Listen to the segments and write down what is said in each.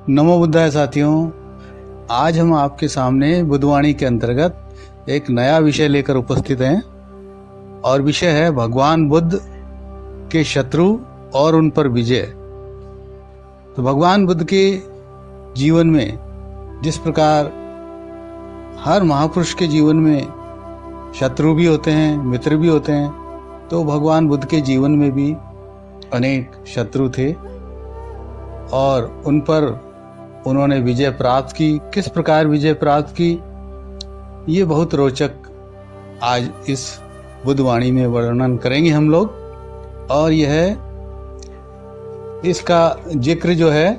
नमो बुद्धाय साथियों, आज हम आपके सामने बुद्धवाणी के अंतर्गत एक नया विषय लेकर उपस्थित हैं और विषय है भगवान बुद्ध के शत्रु और उन पर विजय। तो भगवान बुद्ध के जीवन में जिस प्रकार हर महापुरुष के जीवन में शत्रु भी होते हैं, मित्र भी होते हैं, तो भगवान बुद्ध के जीवन में भी अनेक शत्रु थे और उन पर उन्होंने विजय प्राप्त की। किस प्रकार विजय प्राप्त की, ये बहुत रोचक आज इस बुद्धवाणी में वर्णन करेंगे हम लोग। और यह इसका जिक्र जो है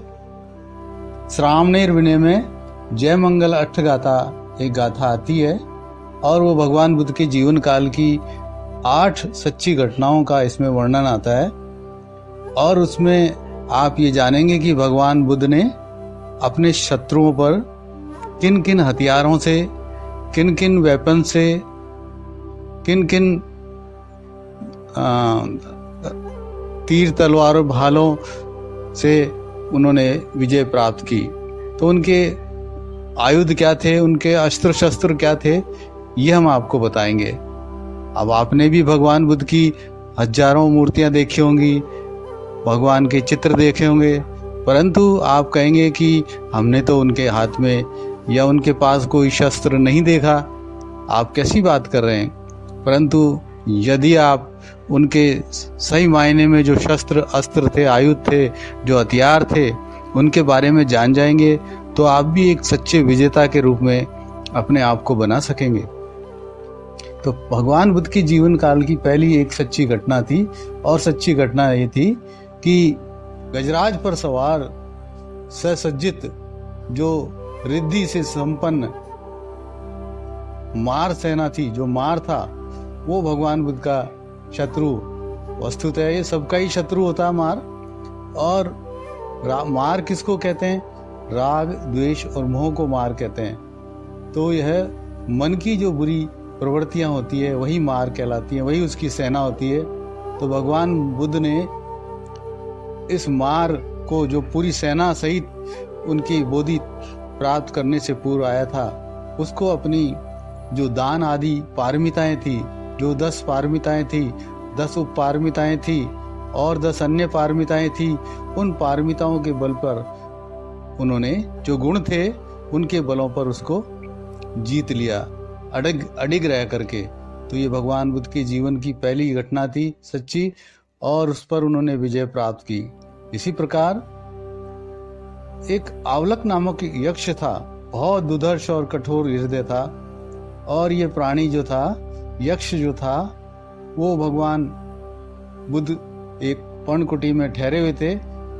श्रावणेर विनय में जय मंगल अष्ट गाथा एक गाथा आती है और वो भगवान बुद्ध के जीवन काल की 8 सच्ची घटनाओं का इसमें वर्णन आता है। और उसमें आप ये जानेंगे कि भगवान बुद्ध ने अपने शत्रुओं पर किन किन हथियारों से, किन किन वेपन से, किन किन तीर तलवारों भालों से उन्होंने विजय प्राप्त की। तो उनके आयुध क्या थे, उनके अस्त्र शस्त्र क्या थे, ये हम आपको बताएंगे। अब आपने भी भगवान बुद्ध की हजारों मूर्तियां देखी होंगी, भगवान के चित्र देखे होंगे, परंतु आप कहेंगे कि हमने तो उनके हाथ में या उनके पास कोई शस्त्र नहीं देखा। आप कैसी बात कर रहे हैं? परंतु यदि आप उनके सही मायने में जो शस्त्र अस्त्र थे, आयुध थे, जो हथियार थे, उनके बारे में जान जाएंगे तो आप भी एक सच्चे विजेता के रूप में अपने आप को बना सकेंगे। तो भगवान बुद्ध की जीवन काल की पहली एक सच्ची घटना थी और सच्ची घटना ये थी कि गजराज पर सवार ससज्जित जो रिद्धि से संपन्न मार सेना थी, जो मार था, वो भगवान बुद्ध का शत्रु वस्तुतः ये सबका ही शत्रु होता है मार। और मार किसको कहते हैं? राग, द्वेष और मोह को मार कहते हैं। तो यह मन की जो बुरी प्रवृत्तियां होती है वही मार कहलाती है, वही उसकी सेना होती है। तो भगवान बुद्ध ने इस मार को, जो पूरी सेना सहित उनकी बोधि प्राप्त करने से पूर्व आया था, उसको अपनी जो दान आदि पारमिताएं थी, जो 10 पारमिताएं थी, 10 उप पारमिताएं थी और 10 अन्य पारमिताएं थी, उन पारमिताओं के बल पर उन्होंने जो गुण थे उनके बलों पर उसको जीत लिया, अडिग रह करके। तो ये भगवान बुद्ध के जीवन की पहली घटना थी सच्ची, और उस पर उन्होंने विजय प्राप्त की। इसी प्रकार एक आवलक नामक यक्ष था, बहुत दुर्धर्ष और कठोर हृदय था। और ये प्राणी जो था, यक्ष जो था, वो भगवान बुद्ध एक पर्णकुटी में ठहरे हुए थे।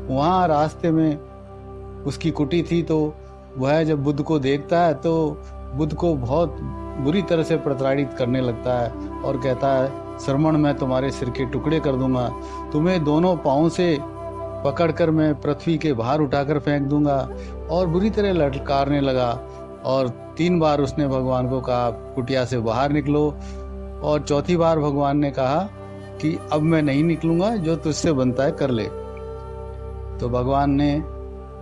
वहाँ रास्ते में उसकी कुटी थी, तो वह जब बुद्ध को देखता है तो बुद्ध को बहुत बुरी तरह से प्रताड़ित करने लगता है और कहता है, श्रमण मैं तुम्हारे सिर के टुकड़े कर दूंगा, तुम्हें दोनों पाँव से पकड़कर मैं पृथ्वी के बाहर उठाकर फेंक दूंगा। और बुरी तरह ललकारने लगा और 3 बार उसने भगवान को कहा कुटिया से बाहर निकलो। और चौथी बार भगवान ने कहा कि अब मैं नहीं निकलूंगा, जो तुझसे बनता है कर ले। तो भगवान ने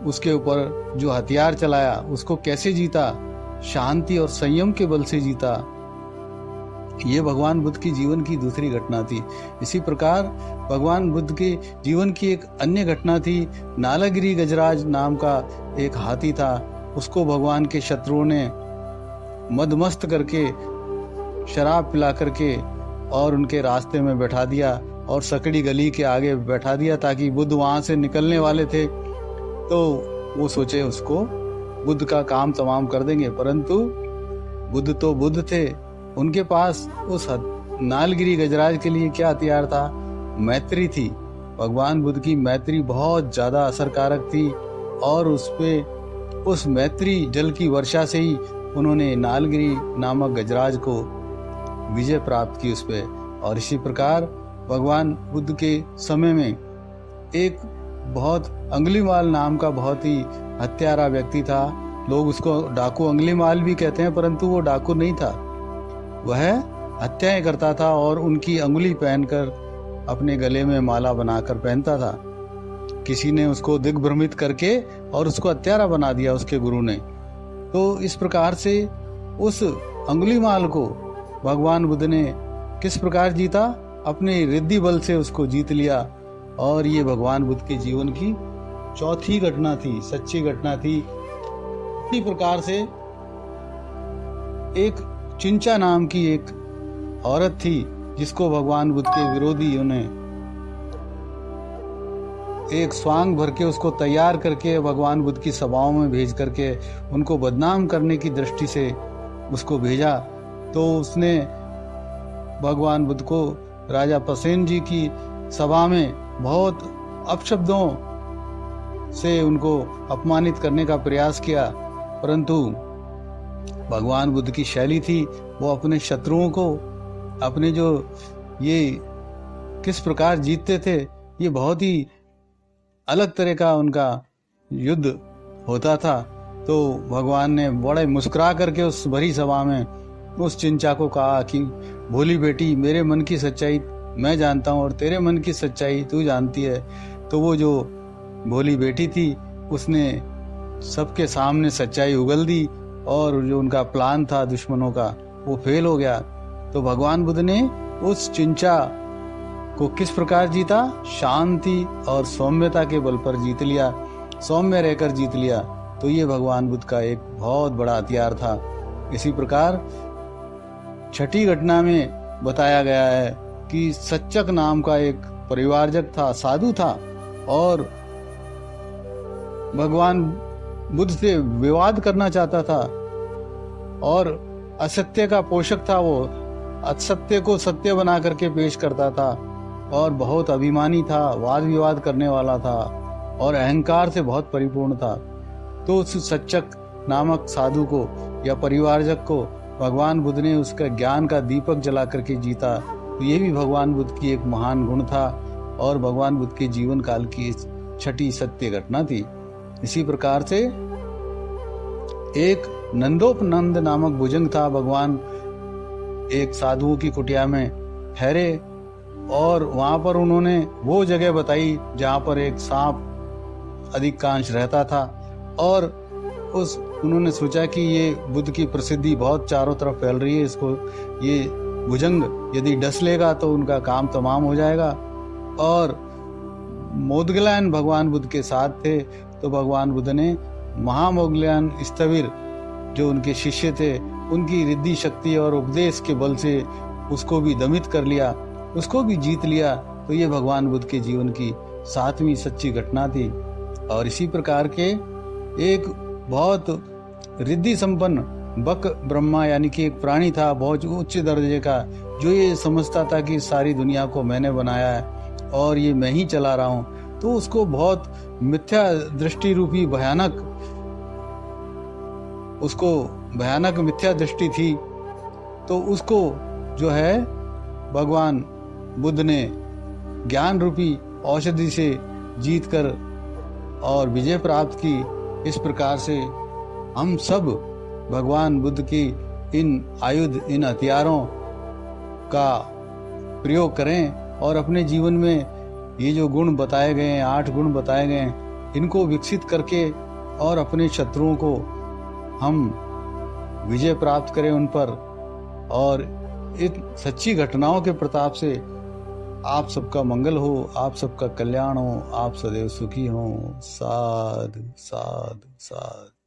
उसके ऊपर जो हथियार चलाया उसको कैसे जीता? शांति और संयम के बल से जीता। ये भगवान बुद्ध की जीवन की दूसरी घटना थी। इसी प्रकार भगवान बुद्ध के जीवन की एक अन्य घटना थी। नालागिरी गजराज नाम का एक हाथी था, उसको भगवान के शत्रुओं ने मदमस्त करके, शराब पिला करके और उनके रास्ते में बैठा दिया और सकड़ी गली के आगे बैठा दिया, ताकि बुद्ध वहां से निकलने वाले थे तो वो सोचे उसको बुद्ध का काम तमाम कर देंगे। परंतु बुद्ध तो बुद्ध थे, उनके पास उस नालगिरी गजराज के लिए क्या हथियार था? मैत्री थी। भगवान बुद्ध की मैत्री बहुत ज्यादा असरकारक थी और उस मैत्री जल की वर्षा से ही उन्होंने नालगिरी नामक गजराज को विजय प्राप्त की उस पे। और इसी प्रकार भगवान बुद्ध के समय में एक बहुत अंगुलीमाल नाम का बहुत ही हत्यारा व्यक्ति था। लोग उसको डाकू अंगुलीमाल भी कहते हैं, परंतु वो डाकू नहीं था, वह हत्याएं करता था और उनकी अंगुली पहनकर अपने गले में माला बनाकर पहनता था। किसी ने उसको दिग्भ्रमित करके और उसको हत्यारा बना दिया उसके गुरु ने। तो इस प्रकार से उस अंगुलीमाल को भगवान बुद्ध ने किस प्रकार जीता, अपने रिद्धि बल से उसको जीत लिया। और ये भगवान बुद्ध के जीवन की चौथी घटना थी, सच्ची घटना थी। इसी प्रकार से एक चिंचा नाम की एक औरत थी जिसको भगवान बुद्ध के विरोधियों ने एक स्वांग भर के उसको तैयार करके भगवान बुद्ध की सभाओं में भेज करके उनको बदनाम करने की दृष्टि से उसको भेजा। तो उसने भगवान बुद्ध को राजा पसेन जी की सभा में बहुत अपशब्दों से उनको अपमानित करने का प्रयास किया, परंतु भगवान बुद्ध की शैली थी वो अपने शत्रुओं को अपने जो ये किस प्रकार जीतते थे, ये बहुत ही अलग तरह का उनका युद्ध होता था। तो भगवान ने बड़े मुस्कुरा करके उस भरी सभा में उस चिंचा को कहा कि भोली बेटी, मेरे मन की सच्चाई मैं जानता हूँ और तेरे मन की सच्चाई तू जानती है। तो वो जो भोली बेटी थी उसने सबके सामने सच्चाई उगल दी और जो उनका प्लान था दुश्मनों का वो फेल हो गया। तो भगवान बुद्ध ने उस चिंचा को किस प्रकार जीता, शांति और सौम्यता के बल पर जीत लिया, सौम्य रहकर जीत लिया। तो ये भगवान बुद्ध का एक बहुत बड़ा हथियार था। इसी प्रकार छठी घटना में बताया गया है कि सच्चक नाम का एक परिवारजक था, साधु था और भगवान बुद्ध से विवाद करना चाहता था और असत्य का पोषक था। वो असत्य को सत्य बना करके पेश करता था और बहुत अभिमानी था, वाद विवाद करने वाला था और अहंकार से बहुत परिपूर्ण था। तो उस सच्चक नामक साधु को या परिवारजक को भगवान बुद्ध ने उसका ज्ञान का दीपक जला करके जीता। तो ये भी भगवान बुद्ध की एक महान गुण था और भगवान बुद्ध के जीवन काल की छठी सत्य घटना थी। इसी प्रकार से एक नंदोपनंद नामक भुजंग था। भगवान एक साधुओं की कुटिया में ठहरे और वहां पर उन्होंने वो जगह बताई जहां पर एक सांप अधिकांश रहता था और उन्होंने सोचा कि ये बुद्ध की प्रसिद्धि बहुत चारों तरफ फैल रही है, इसको ये भुजंग यदि डस लेगा तो उनका काम तमाम हो जाएगा। और मोदगलायन भगवान बुद्ध के साथ थे। तो भगवान बुद्ध ने महामोदगलायन स्थविर जो उनके शिष्य थे उनकी रिद्धि शक्ति और उपदेश के बल से उसको भी दमित कर लिया, उसको भी जीत लिया। तो ये भगवान बुद्ध के जीवन की सातवीं सच्ची घटना थी। और इसी प्रकार के एक बहुत रिद्धि संपन्न बक ब्रह्मा यानी कि एक प्राणी था बहुत उच्च दर्जे का, जो ये समझता था कि सारी दुनिया को मैंने बनाया है और ये मैं ही चला रहा हूँ। तो उसको बहुत मिथ्या दृष्टि रूपी भयानक मिथ्या दृष्टि थी। तो उसको जो है भगवान बुद्ध ने ज्ञान रूपी औषधि से जीत कर और विजय प्राप्त की। इस प्रकार से हम सब भगवान बुद्ध की इन आयुध, इन हथियारों का प्रयोग करें और अपने जीवन में ये जो गुण बताए गए हैं, 8 गुण बताए गए हैं, इनको विकसित करके और अपने शत्रुओं को हम विजय प्राप्त करें उन पर। और इन सच्ची घटनाओं के प्रताप से आप सबका मंगल हो, आप सबका कल्याण हो, आप सदैव सुखी हो। साधु साधु साधु।